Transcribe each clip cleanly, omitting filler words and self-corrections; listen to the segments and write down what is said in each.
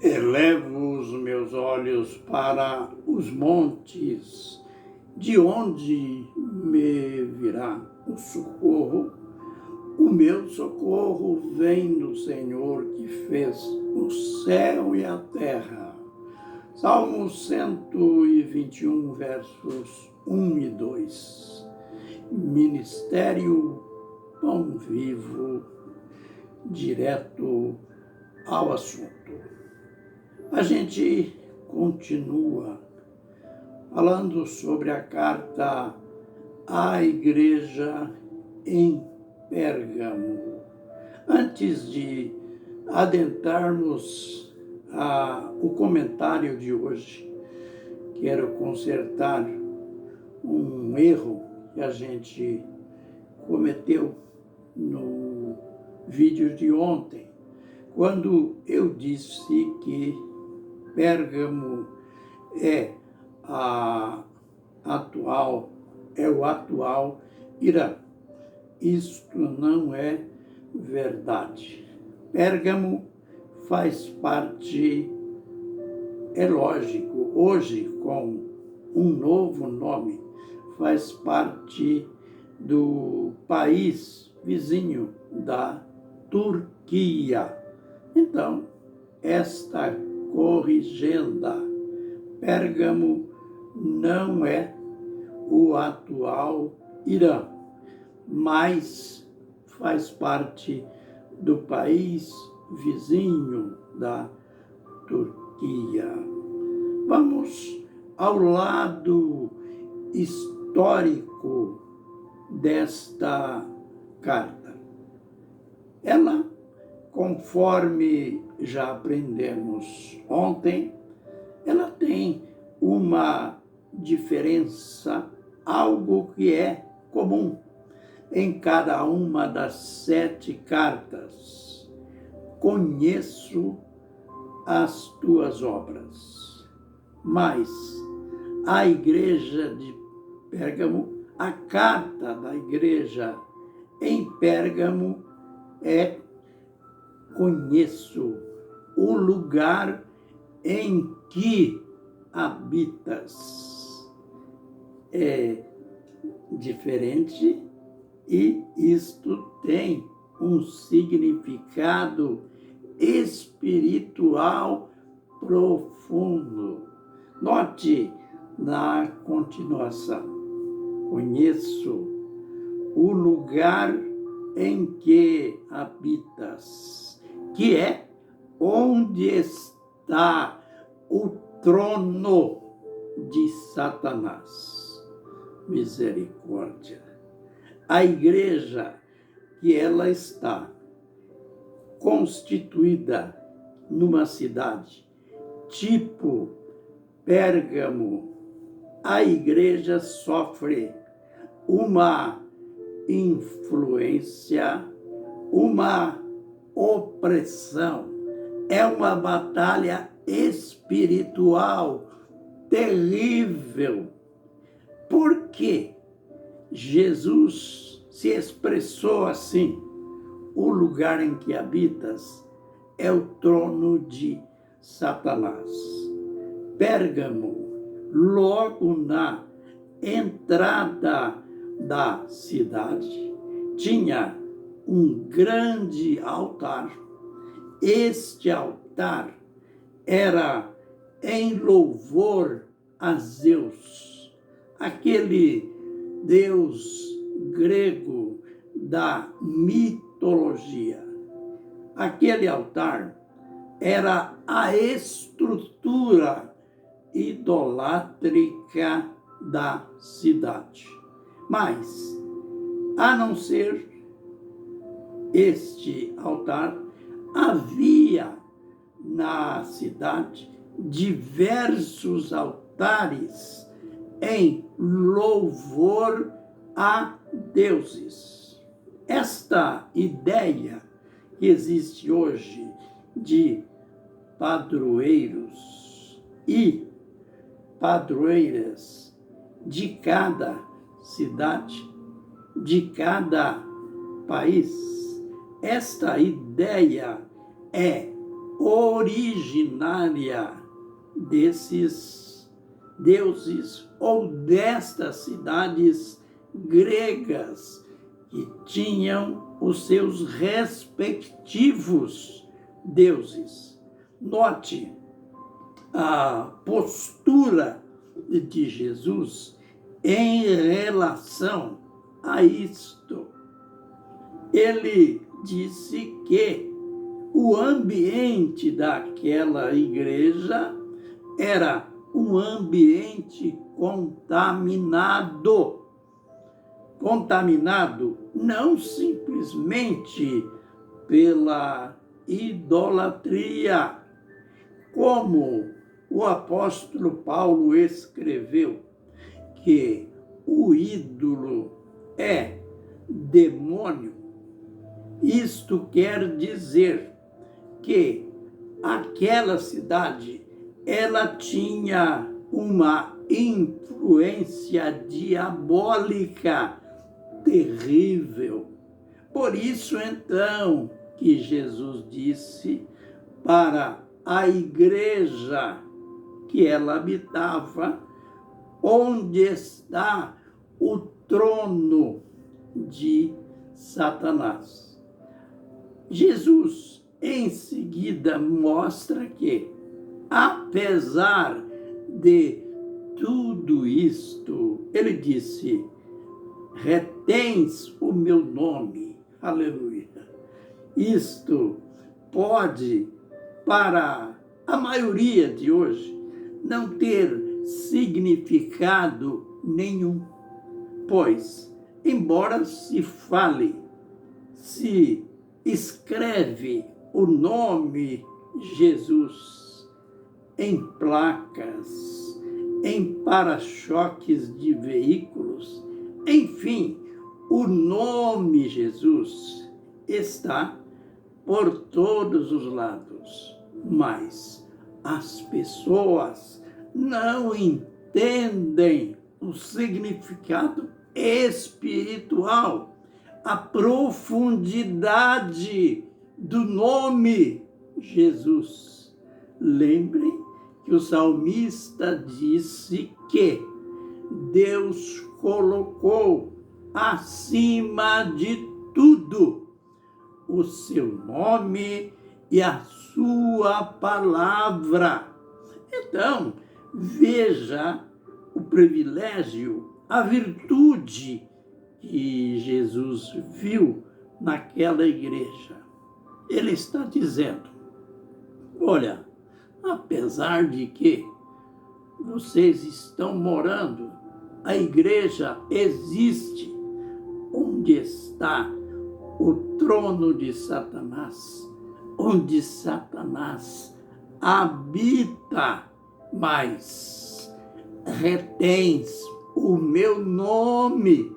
Elevo os meus olhos para os montes, de onde me virá o socorro? O meu socorro vem do Senhor que fez o céu e a terra. Salmo 121, versos 1 e 2. Ministério Pão Vivo, direto ao assunto. A gente continua falando sobre a carta à igreja em Pérgamo. Antes de adentrarmos o comentário de hoje, quero consertar um erro que a gente cometeu no vídeo de ontem, quando eu disse que Pérgamo é o atual Irã. Isto não é verdade. Pérgamo faz parte, é lógico, hoje com um novo nome, faz parte do país vizinho da Turquia. Então, esta corrigenda, Pérgamo não é o atual Irã, mas faz parte do país vizinho da Turquia. Vamos ao lado histórico desta carta. Ela, conforme já aprendemos ontem, ela tem uma diferença, algo que é comum em cada uma das 7 cartas. Conheço as tuas obras. Mas a igreja de Pérgamo, a carta da igreja em Pérgamo é: conheço o lugar em que habitas. É diferente e isto tem um significado espiritual profundo. Note na continuação: conheço o lugar em que habitas, que é onde está o trono de Satanás. Misericórdia. A igreja que ela está constituída numa cidade tipo Pérgamo, a igreja sofre uma influência, uma opressão. É uma batalha espiritual terrível. Por que Jesus se expressou assim? O lugar em que habitas é o trono de Satanás. Pérgamo, logo na entrada da cidade, tinha um grande altar. Este altar era em louvor a Zeus, aquele deus grego da mitologia. Aquele altar era a estrutura idolátrica da cidade. Mas, a não ser este altar, havia na cidade diversos altares em louvor a deuses. Esta ideia que existe hoje de padroeiros e padroeiras de cada cidade, de cada país, esta ideia é originária desses deuses ou destas cidades gregas que tinham os seus respectivos deuses. Note a postura de Jesus em relação a isto. Ele disse que o ambiente daquela igreja era um ambiente contaminado. Contaminado não simplesmente pela idolatria, como o apóstolo Paulo escreveu, que o ídolo é demônio. Isto quer dizer que aquela cidade, ela tinha uma influência diabólica terrível. Por isso, então, que Jesus disse para a igreja que ela habitava, onde está o trono de Satanás. Jesus, em seguida, mostra que, apesar de tudo isto, ele disse: retens o meu nome. Aleluia. Isto pode, para a maioria de hoje, não ter significado nenhum, pois, embora se fale, se escreve o nome Jesus em placas, em para-choques de veículos, enfim, o nome Jesus está por todos os lados, mas as pessoas não entendem o significado espiritual, a profundidade do nome Jesus. Lembrem que o salmista disse que Deus colocou acima de tudo o seu nome e a sua palavra. Então, veja o privilégio, a virtude que Jesus viu naquela igreja. Ele está dizendo: olha, apesar de que vocês estão morando, a igreja existe. Onde está o trono de Satanás? Onde Satanás habita, mas retens o meu nome.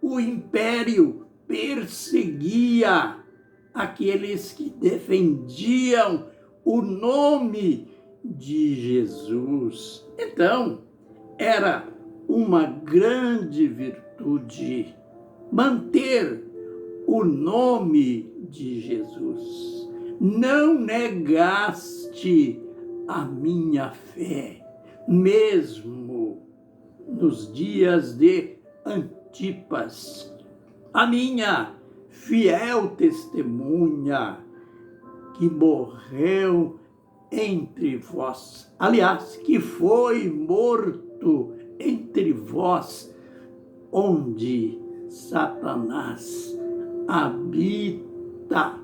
O império perseguia aqueles que defendiam o nome de Jesus. Então, era uma grande virtude manter o nome de Jesus. Não negaste a minha fé, mesmo nos dias de Antipas, a minha fiel testemunha, que morreu entre vós, aliás, que foi morto entre vós, onde Satanás habita.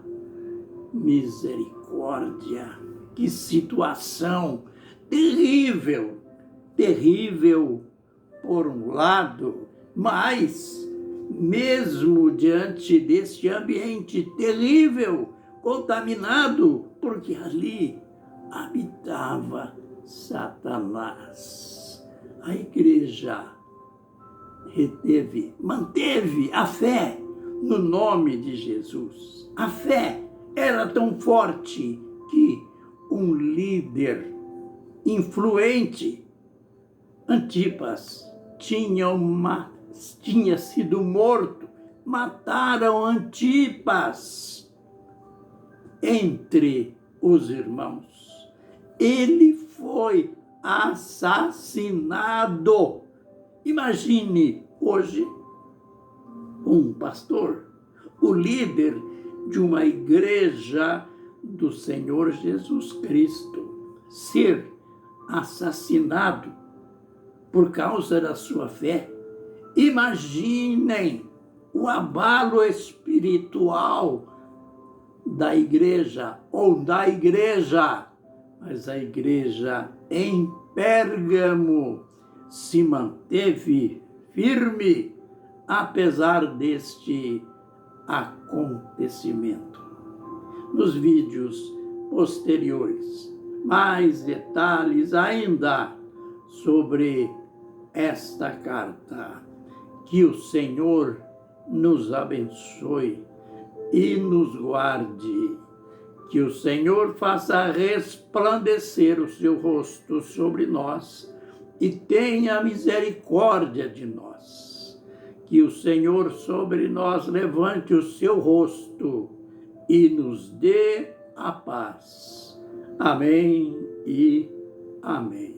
Misericórdia, que situação terrível, terrível por um lado, mas mesmo diante deste ambiente terrível, contaminado, porque ali habitava Satanás. A igreja manteve a fé no nome de Jesus. A fé era tão forte que um líder influente, Antipas, tinha sido morto. Mataram Antipas entre os irmãos. Ele foi assassinado. Imagine hoje um pastor, o líder de uma igreja do Senhor Jesus Cristo, ser assassinado por causa da sua fé. Imaginem o abalo espiritual da igreja, ou da igreja, mas a igreja em Pérgamo se manteve firme, apesar deste acontecimento. Nos vídeos posteriores, mais detalhes ainda sobre esta carta. Que o Senhor nos abençoe e nos guarde. Que o Senhor faça resplandecer o seu rosto sobre nós e tenha misericórdia de nós. Que o Senhor sobre nós levante o seu rosto e nos dê a paz. Amém e amém.